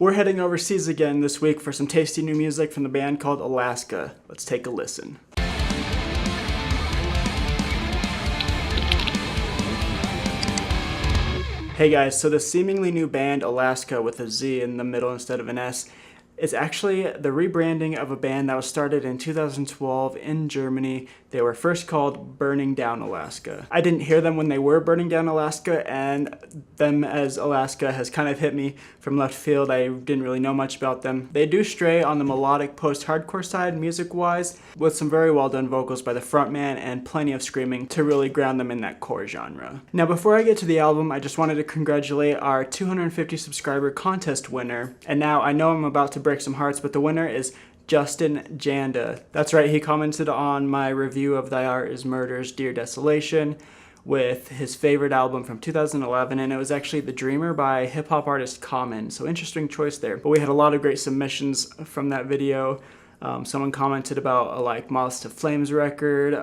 We're heading overseas again this week for some tasty new music from the band called Alazka. Let's take a listen. Hey guys, so the seemingly new band Alazka with a Z in the middle instead of an S is actually the rebranding of a band that was started in 2012 in Germany. They were first called Burning Down Alaska. I didn't hear them when they were Burning Down Alaska, and them as Alazka has kind of hit me from left field. I didn't really know much about them. They do stray on the melodic post-hardcore side music-wise, with some very well done vocals by the frontman and plenty of screaming to really ground them in that core genre. Now before I get to the album, I just wanted to congratulate our 250 subscriber contest winner. And now I know I'm about to break some hearts, but the winner is Justin Janda. That's right, he commented on my review of Thy Art Is Murder's Dear Desolation with his favorite album from 2011, and it was actually The Dreamer by hip-hop artist Common, so interesting choice there. But we had a lot of great submissions from that video. Someone commented about like Moths to Flames record,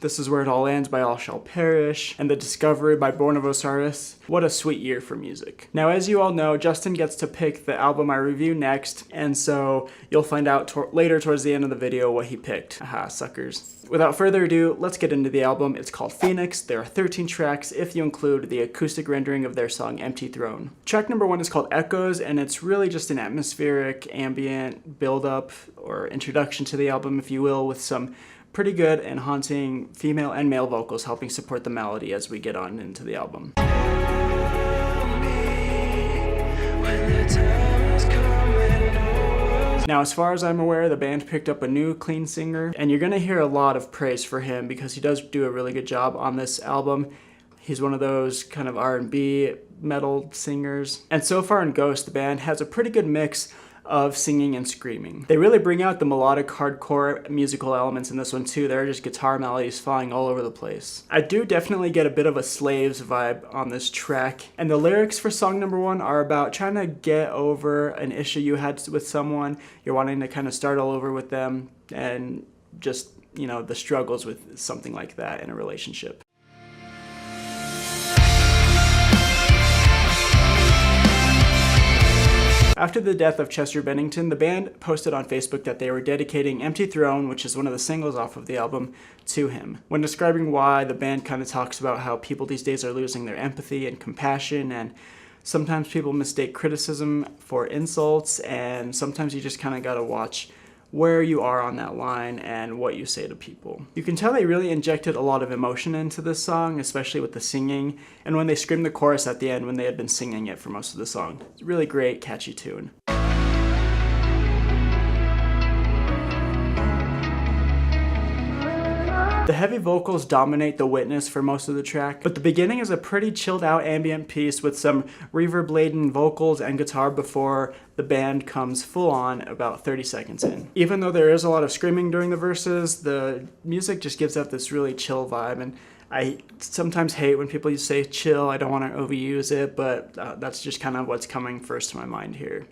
This Is Where It All Ends by All Shall Perish, and The Discovery by Born of Osiris. What a sweet year for music. Now, as you all know, Justin gets to pick the album I review next, and so you'll find out later towards the end of the video what he picked. Haha, suckers. Without further ado, let's get into the album. It's called Phoenix. There are 13 tracks if you include the acoustic rendering of their song Empty Throne. Track number 1 is called Echoes, and it's really just an atmospheric, ambient build-up or introduction to the album, if you will, with some pretty good and haunting female and male vocals helping support the melody as we get on into the album. Now, as far as I'm aware, the band picked up a new clean singer, and you're gonna hear a lot of praise for him because he does do a really good job on this album. He's one of those kind of R&B metal singers. And so far in Ghost, the band has a pretty good mix of singing and screaming. They really bring out the melodic hardcore musical elements in this one too. There are just guitar melodies flying all over the place. I do definitely get a bit of a Slaves vibe on this track, and the lyrics for song number 1 are about trying to get over an issue you had with someone. You're wanting to kind of start all over with them, and just, you know, the struggles with something like that in a relationship. After the death of Chester Bennington, the band posted on Facebook that they were dedicating Empty Throne, which is one of the singles off of the album, to him. When describing why, the band kind of talks about how people these days are losing their empathy and compassion, and sometimes people mistake criticism for insults, and sometimes you just kind of gotta watch where you are on that line and what you say to people. You can tell they really injected a lot of emotion into this song, especially with the singing, and when they screamed the chorus at the end when they had been singing it for most of the song. It's a really great, catchy tune. The heavy vocals dominate the witness for most of the track, but the beginning is a pretty chilled out ambient piece with some reverb-laden vocals and guitar before the band comes full on about 30 seconds in. Even though there is a lot of screaming during the verses, the music just gives out this really chill vibe, and I sometimes hate when people say chill. I don't want to overuse it, but that's just kind of what's coming first to my mind here.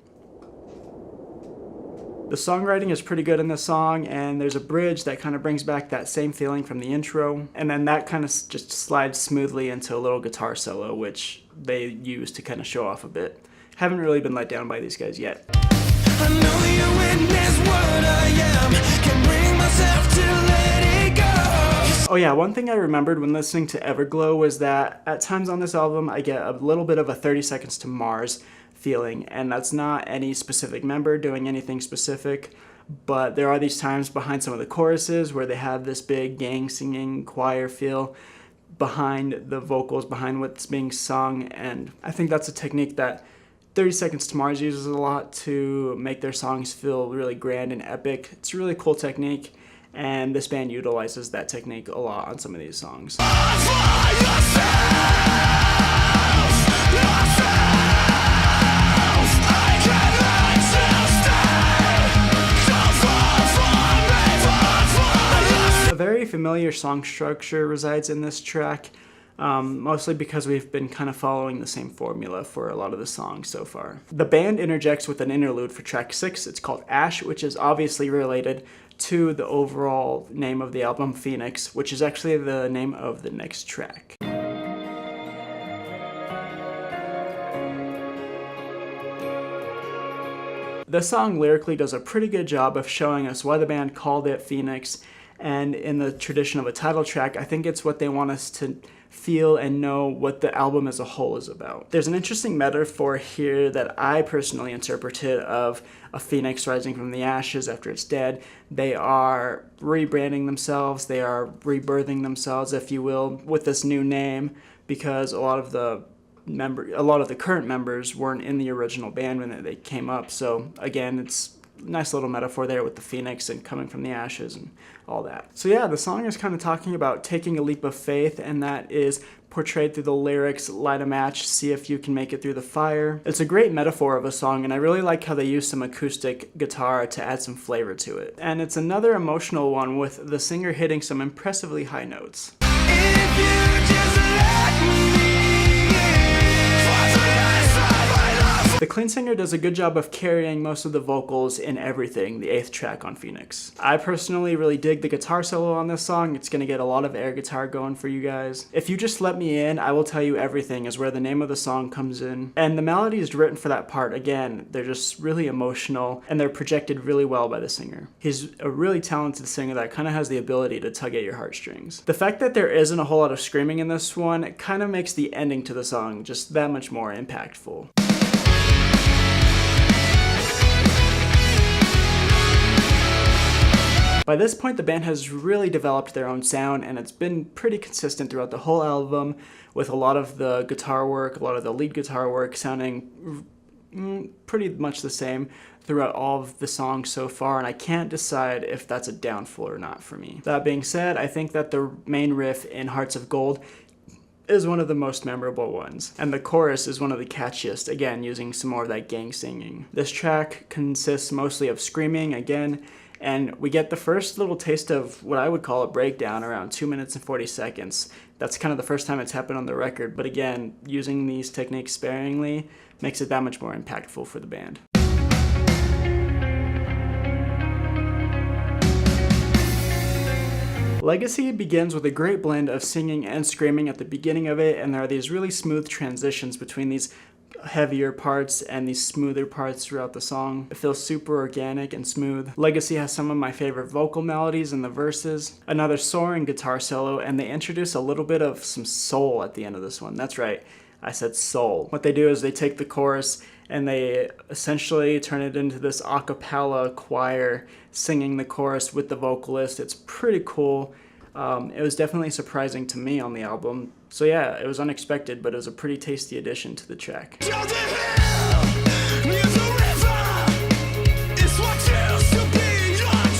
The songwriting is pretty good in this song, and there's a bridge that kind of brings back that same feeling from the intro, and then that kind of just slides smoothly into a little guitar solo, which they use to kind of show off a bit. Haven't really been let down by these guys yet. I know you witness what I am, can bring myself to let it go. Oh yeah, one thing I remembered when listening to Everglow was that at times on this album I get a little bit of a 30 Seconds to Mars feeling, and that's not any specific member doing anything specific, but there are these times behind some of the choruses where they have this big gang singing choir feel behind the vocals, behind what's being sung, and I think that's a technique that 30 Seconds to Mars uses a lot to make their songs feel really grand and epic. It's a really cool technique, and this band utilizes that technique a lot on some of these songs. A very familiar song structure resides in this track, mostly because we've been kind of following the same formula for a lot of the songs so far. The band interjects with an interlude for track 6. It's called Ash, which is obviously related to the overall name of the album, Phoenix, which is actually the name of the next track. The song lyrically does a pretty good job of showing us why the band called it Phoenix, and in the tradition of a title track, I think it's what they want us to feel and know what the album as a whole is about. There's an interesting metaphor here that I personally interpreted of a phoenix rising from the ashes after it's dead. They are rebranding themselves, they are rebirthing themselves, if you will, with this new name, because a lot of the current members weren't in the original band when they came up. So again, it's a nice little metaphor there with the phoenix and coming from the ashes and all that. So yeah, the song is kind of talking about taking a leap of faith, and that is portrayed through the lyrics, light a match, see if you can make it through the fire. It's a great metaphor of a song, and I really like how they use some acoustic guitar to add some flavor to it. And it's another emotional one with the singer hitting some impressively high notes. If you just let me. The clean singer does a good job of carrying most of the vocals in Everything, the 8th track on Phoenix. I personally really dig the guitar solo on this song. It's going to get a lot of air guitar going for you guys. If you just let me in, I will tell you everything is where the name of the song comes in. And the melody is written for that part. Again, they're just really emotional, and they're projected really well by the singer. He's a really talented singer that kind of has the ability to tug at your heartstrings. The fact that there isn't a whole lot of screaming in this one kind of makes the ending to the song just that much more impactful. By this point, the band has really developed their own sound, and it's been pretty consistent throughout the whole album, with a lot of the guitar work, a lot of the lead guitar work sounding pretty much the same throughout all of the songs so far, and I can't decide if that's a downfall or not for me. That being said, I think that the main riff in Hearts of Gold is one of the most memorable ones, and the chorus is one of the catchiest, again using some more of that gang singing. This track consists mostly of screaming again, and we get the first little taste of what I would call a breakdown around 2 minutes and 40 seconds. That's kind of the first time it's happened on the record, but again, using these techniques sparingly makes it that much more impactful for the band. Legacy begins with a great blend of singing and screaming at the beginning of it, and there are these really smooth transitions between these heavier parts and these smoother parts throughout the song. It feels super organic and smooth. Legacy has some of my favorite vocal melodies in the verses, another soaring guitar solo, and they introduce a little bit of some soul at the end of this one. That's right, I said soul. What they do is they take the chorus and they essentially turn it into this a cappella choir singing the chorus with the vocalist. It's pretty cool. It was definitely surprising to me on the album. So yeah, it was unexpected, but it was a pretty tasty addition to the track.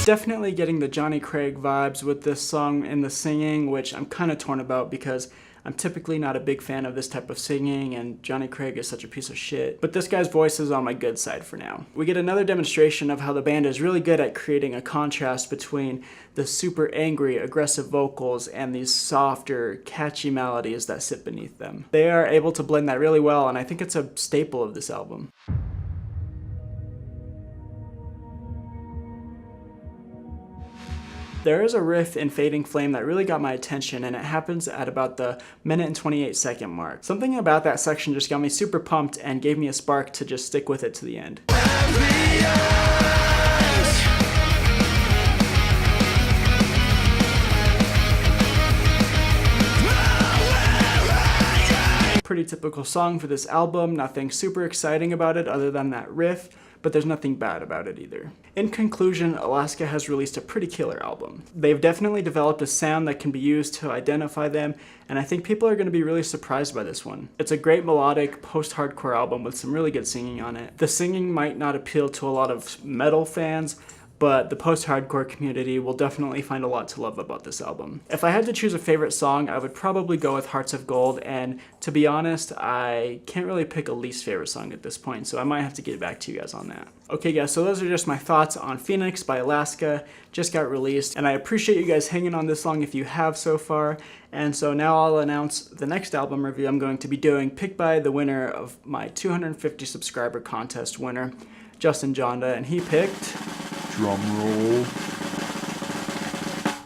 Definitely getting the Johnny Craig vibes with this song and the singing, which I'm kind of torn about because I'm typically not a big fan of this type of singing, and Johnny Craig is such a piece of shit. But this guy's voice is on my good side for now. We get another demonstration of how the band is really good at creating a contrast between the super angry, aggressive vocals and these softer, catchy melodies that sit beneath them. They are able to blend that really well, and I think it's a staple of this album. There is a riff in Fading Flame that really got my attention, and it happens at about the minute and 28-second mark. Something about that section just got me super pumped and gave me a spark to just stick with it to the end. Pretty typical song for this album, nothing super exciting about it other than that riff, but there's nothing bad about it either. In conclusion, Alazka has released a pretty killer album. They've definitely developed a sound that can be used to identify them, and I think people are going to be really surprised by this one. It's a great melodic post-hardcore album with some really good singing on it. The singing might not appeal to a lot of metal fans, but the post-hardcore community will definitely find a lot to love about this album. If I had to choose a favorite song, I would probably go with Hearts of Gold, and to be honest, I can't really pick a least favorite song at this point, so I might have to get back to you guys on that. Okay guys, so those are just my thoughts on Phoenix by Alazka. Just got released, and I appreciate you guys hanging on this long if you have so far. And so now I'll announce the next album review I'm going to be doing, picked by the winner of my 250 subscriber contest winner, Justin Jonda, and he picked... Drum roll.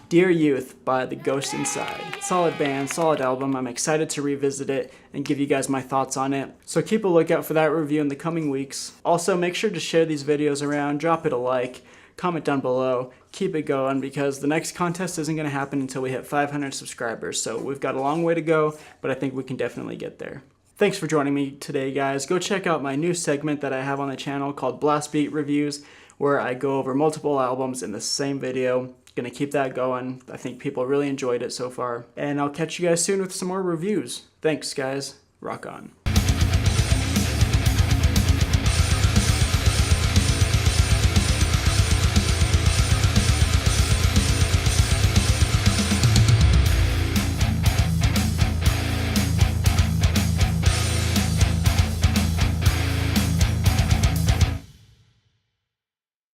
Dear Youth by The Ghost Inside. solid band, solid album. I'm excited to revisit it and give you guys my thoughts on it. So keep a lookout for that review in the coming weeks. Also, make sure to share these videos around, drop it a like, comment down below, keep it going, because the next contest isn't going to happen until we hit 500 subscribers. So we've got a long way to go, but I think we can definitely get there. Thanks for joining me today, guys. Go check out my new segment that I have on the channel called Blast Beat Reviews, where I go over multiple albums in the same video. Gonna keep that going. I think people really enjoyed it so far. And I'll catch you guys soon with some more reviews. Thanks, guys. Rock on.